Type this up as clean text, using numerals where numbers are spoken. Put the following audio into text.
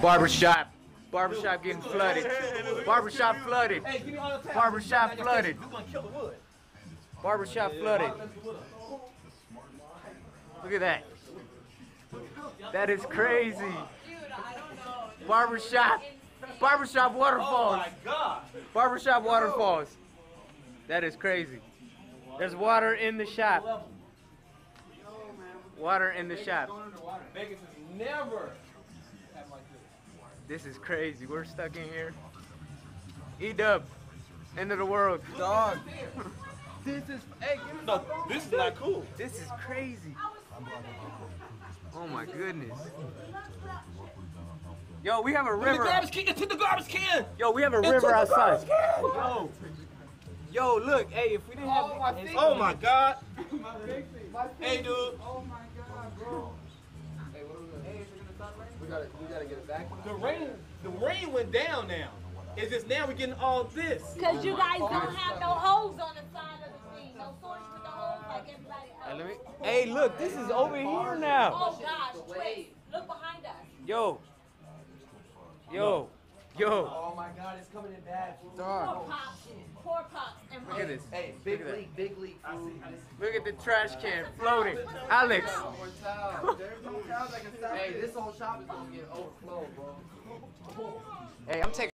Barbershop. Barbershop getting flooded. Barbershop flooded. Barbershop flooded. Barbershop flooded. Look at that. That is crazy. Barbershop. Barbershop waterfalls. Oh my God. Barbershop waterfalls. That is crazy. There's water in the shop. Water in the shop. Vegas has never had like this. This is crazy. We're stuck in here. E-dub. End of the world. Dog. This is, hey, no, this is not cool. This is crazy. Oh my goodness. Yo, we have a river. To the garbage can. Yo, we have a river outside. Yo, look. Hey, if we didn't have. Oh my God. Hey, dude. Oh my God, bro. Hey, what are we gonna do? We gotta get it back. The rain went down now. It's just now we're getting all this. Because you guys don't have no holes on the side of the thing. No source with the holes like everybody else. Hey, look. This is over here now. Oh gosh, wait. Look behind us. Yo. Oh my God, it's coming in bad. Poor pops. Poor pops. And Look at this. Hey, big leak. Look at the trash can floating. Alex. Hey, this whole shop is gonna get overflowed, bro. Hey, I'm taking.